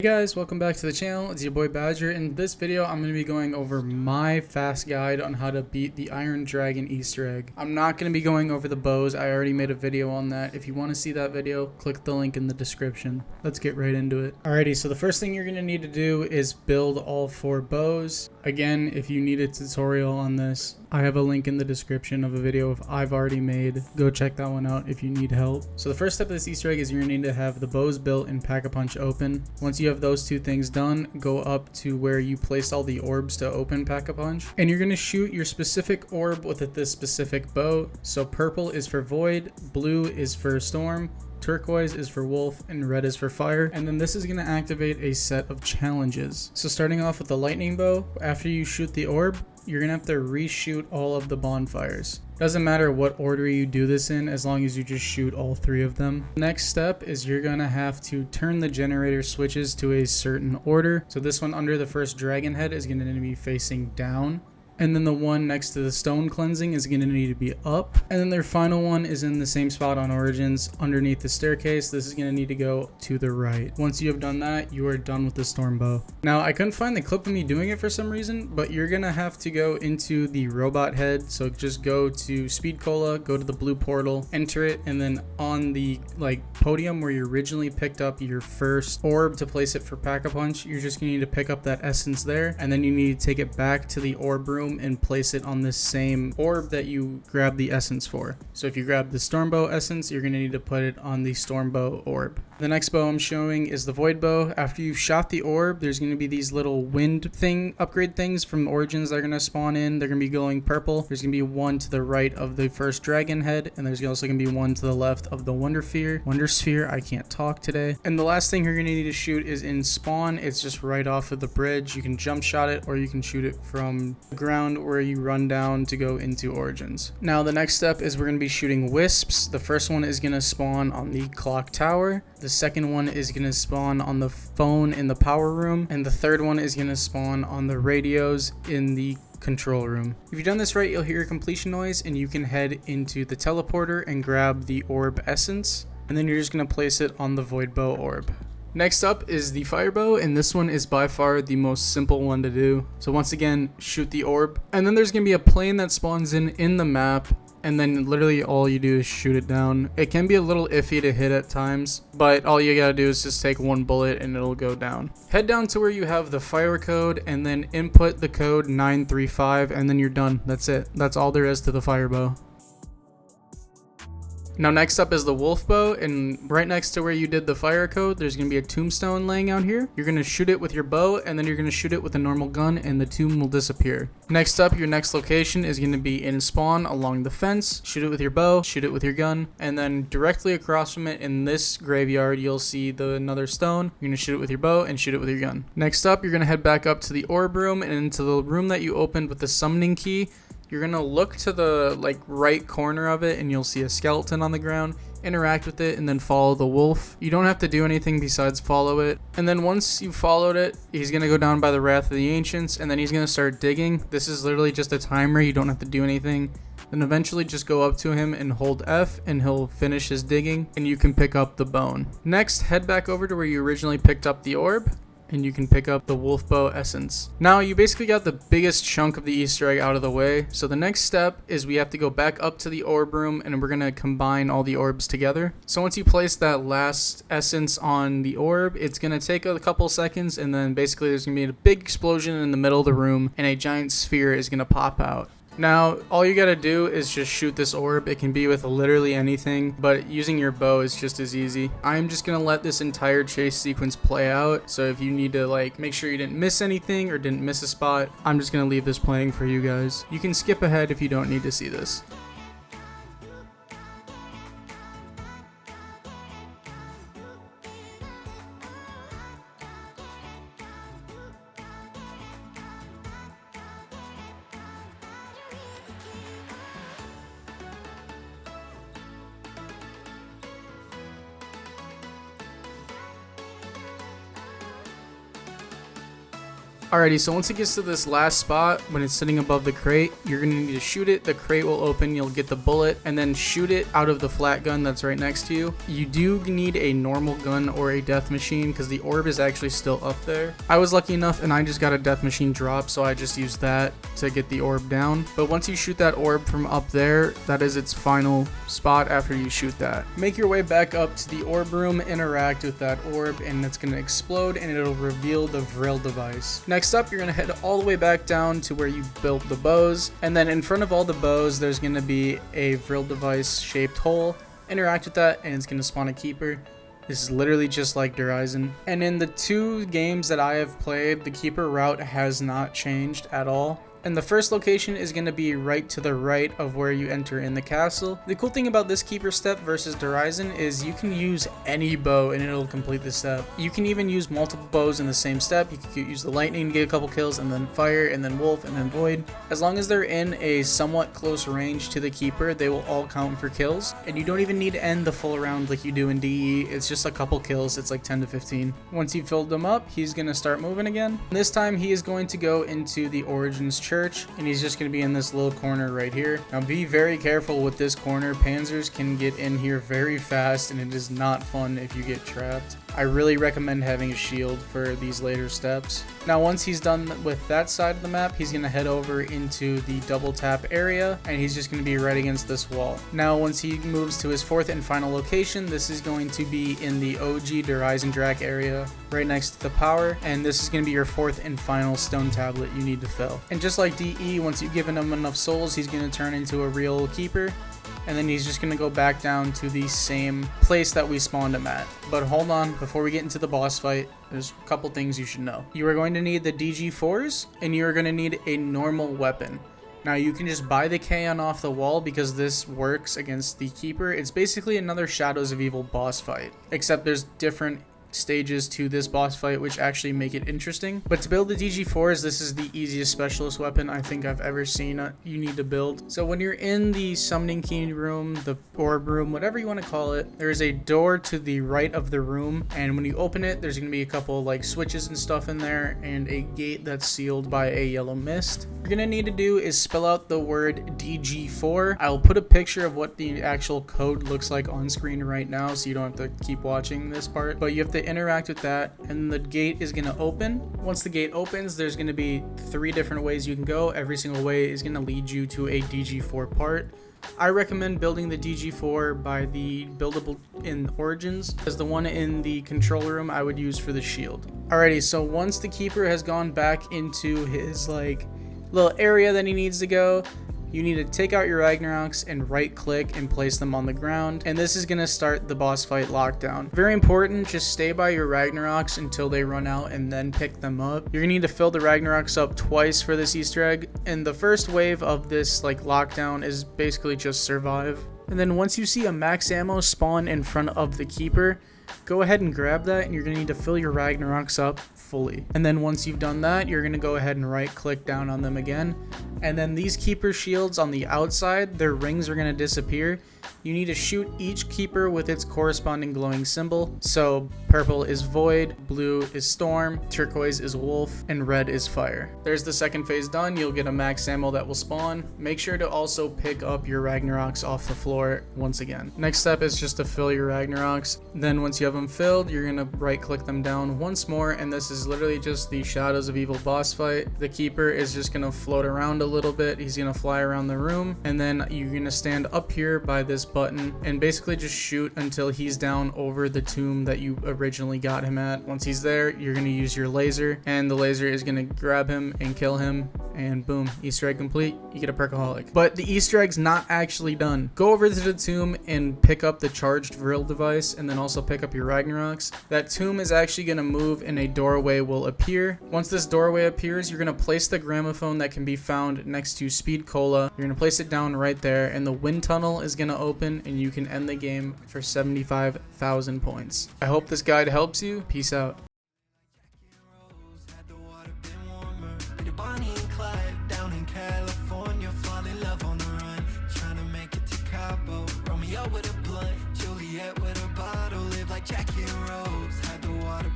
Hey guys, welcome back to the channel. It's your boy Badger. In this video, I'm going to be going over my fast guide on how to beat the Iron Dragon Easter egg. I'm not going to be going over the bows. I already made a video on that. If you want to see that video, click the link in the description. Let's get right into it. Alrighty, so the first thing you're going to need to do is build all 4 bows. Again, if you need a tutorial on this, I have a link in the description of a video I've already made. Go check that one out if you need help. So the first step of this Easter egg is you're going to need to have the bows built and Pack-a-Punch open. Once you have those 2 things done, go up to where you placed all the orbs to open Pack-a-Punch. And you're going to shoot your specific orb with this specific bow. So purple is for void, blue is for storm, turquoise is for wolf, and red is for fire. And then this is going to activate a set of challenges. So starting off with the lightning bow, after you shoot the orb, you're going to have to reshoot all of the bonfires. Doesn't matter what order you do this in, as long as you just shoot all 3 of them. Next step is you're going to have to turn the generator switches to a certain order. So this one under the first dragon head is going to be facing down. And then the one next to the stone cleansing is going to need to be up. And then their final one is in the same spot on Origins underneath the staircase. This is going to need to go to the right. Once you have done that, you are done with the storm bow. Now, I couldn't find the clip of me doing it for some reason, but you're going to have to go into the robot head. So just go to Speed Cola, go to the blue portal, enter it, and then on the podium where you originally picked up your first orb to place it for Pack-a-Punch, you're just going to need to pick up that essence there, and then you need to take it back to the orb room and place it on this same orb that you grabbed the essence for. So if you grab the Stormbow essence, you're going to need to put it on the Stormbow orb. The next bow I'm showing is the Void Bow. After you've shot the orb, there's going to be these little wind upgrade things from Origins that are going to spawn in. They're going to be glowing purple. There's going to be one to the right of the first dragon head, and there's also going to be one to the left of the Wonder Sphere. I can't talk today. And the last thing you're going to need to shoot is in spawn. It's just right off of the bridge. You can jump shot it, or you can shoot it from the ground where you run down to go into Origins. Now the next step is we're going to be shooting wisps. The first one is going to spawn on the clock tower. The second one is going to spawn on the phone in the power room. And the third one is going to spawn on the radios in the control room. If you've done this right, you'll hear a completion noise and you can head into the teleporter and grab the orb essence. And then you're just going to place it on the Void Bow orb. Next up is the fire bow, and this one is by far the most simple one to do. So once again, shoot the orb, and then there's going to be a plane that spawns in the map, and then literally all you do is shoot it down. It can be a little iffy to hit at times, but all you gotta do is just take 1 bullet and it'll go down. Head down to where you have the fire code and then input the code 935, and then you're done. That's it. That's all there is to the fire bow. Now next up is the wolf bow, and right next to where you did the fire code, there's going to be a tombstone laying out here. You're going to shoot it with your bow, and then you're going to shoot it with a normal gun, and the tomb will disappear. Next up, your next location is going to be in spawn along the fence. Shoot it with your bow, shoot it with your gun, and then directly across from it in this graveyard, you'll see another stone. You're going to shoot it with your bow and shoot it with your gun. Next up, you're going to head back up to the orb room and into the room that you opened with the summoning key. You're going to look to the right corner of it and you'll see a skeleton on the ground. Interact with it and then follow the wolf. You don't have to do anything besides follow it. And then once you've followed it, he's going to go down by the Wrath of the Ancients, and then he's going to start digging. This is literally just a timer. You don't have to do anything. Then eventually just go up to him and hold F and he'll finish his digging and you can pick up the bone. Next, head back over to where you originally picked up the orb, and you can pick up the wolf bow essence. Now you basically got the biggest chunk of the Easter egg out of the way. So the next step is we have to go back up to the orb room and we're going to combine all the orbs together. So once you place that last essence on the orb, it's going to take a couple seconds, and then basically there's going to be a big explosion in the middle of the room and a giant sphere is going to pop out. Now, all you gotta do is just shoot this orb. It can be with literally anything, but using your bow is just as easy. I'm just gonna let this entire chase sequence play out, so if you need to make sure you didn't miss anything or didn't miss a spot, I'm just gonna leave this playing for you guys. You can skip ahead if you don't need to see this. Alrighty, so once it gets to this last spot, when it's sitting above the crate, you're going to need to shoot it. The crate will open, you'll get the bullet, and then shoot it out of the flat gun that's right next to you. You do need a normal gun or a death machine because the orb is actually still up there. I was lucky enough and I just got a death machine drop, so I just used that to get the orb down. But once you shoot that orb from up there, that is its final spot after you shoot that. Make your way back up to the orb room, interact with that orb, and it's going to explode and it'll reveal the Vril device. Next up, you're going to head all the way back down to where you built the bows, and then in front of all the bows there's going to be a Vril device shaped hole. Interact with that and it's going to spawn a keeper. This is literally just like Horizon. And in the 2 games that I have played, the keeper route has not changed at all. And the first location is going to be right to the right of where you enter in the castle. The cool thing about this keeper step versus Horizon is you can use any bow and it'll complete the step. You can even use multiple bows in the same step. You can use the lightning to get a couple kills, and then fire, and then wolf, and then void. As long as they're in a somewhat close range to the keeper, they will all count for kills. And you don't even need to end the full round like you do in DE. It's just a couple kills. It's like 10 to 15. Once you've filled them up, he's going to start moving again. This time he is going to go into the Origins Church, and he's just going to be in this little corner right here. Now be very careful with this corner. Panzers can get in here very fast, and it is not fun if you get trapped. I really recommend having a shield for these later steps. Now once he's done with that side of the map, he's going to head over into the double tap area, and he's just going to be right against this wall. Now once he moves to his 4th and final location, this is going to be in the OG Eisendrache area, right next to the power, and this is going to be your 4th and final stone tablet you need to fill. And just like DE, once you've given him enough souls, he's going to turn into a real keeper, and then he's just going to go back down to the same place that we spawned him at. But hold on, before we get into the boss fight, there's a couple things you should know. You are going to need the DG4s, and you are going to need a normal weapon. Now you can just buy the K-On off the wall because this works against the keeper. It's basically another Shadows of Evil boss fight, except there's different stages to this boss fight which actually make it interesting. But to build the DG4s, this is the easiest specialist weapon I think I've ever seen you need to build. So when you're in the summoning key room, the orb room, whatever you want to call it, there is a door to the right of the room, and when you open it, there's going to be a couple like switches and stuff in there, and a gate that's sealed by a yellow mist. What you're going to need to do is spell out the word DG4. I'll put a picture of what the actual code looks like on screen right now so you don't have to keep watching this part, but you have to interact with that, and the gate is going to open. Once the gate opens, there's going to be 3 different ways you can go. Every single way is going to lead you to a DG4 part. I recommend building the DG4 by the buildable in Origins, as the one in the control room I would use for the shield. Alrighty, so once the keeper has gone back into his like little area that he needs to go, you need to take out your Ragnaroks and right click and place them on the ground, and this is going to start the boss fight lockdown. Very important, just stay by your Ragnaroks until they run out and then pick them up. You're going to need to fill the Ragnaroks up twice for this Easter egg, and the first wave of this like lockdown is basically just survive. And then once you see a max ammo spawn in front of the keeper, go ahead and grab that, and you're going to need to fill your Ragnaroks up fully. And then once you've done that, you're going to go ahead and right click down on them again. And then these keeper shields on the outside, their rings are going to disappear. You need to shoot each keeper with its corresponding glowing symbol. So purple is void, blue is storm, turquoise is wolf, and red is fire. There's the second phase done. You'll get a max ammo that will spawn. Make sure to also pick up your Ragnaroks off the floor once again. Next step is just to fill your Ragnaroks. Then once you have them filled, you're going to right click them down once more, and this is literally just the Shadows of Evil boss fight. The keeper is just going to float around a little bit. He's going to fly around the room, and then you're going to stand up here by this button and basically just shoot until he's down over the tomb that you originally got him at. Once he's there, you're going to use your laser, and the laser is going to grab him and kill him, and boom, Easter egg complete. You get a perkaholic. But the Easter egg's not actually done. Go over to the tomb and pick up the charged Vril device, and then also pick up your Ragnaroks. That tomb is actually going to move and a doorway will appear. Once this doorway appears, you're going to place the gramophone that can be found next to Speed Cola. You're going to place it down right there, and the wind tunnel is going to open, and you can end the game for 75,000 points. I hope this guide helps you. Peace out. With a blunt, Juliet with a bottle, live like Jackie and Rose, had the water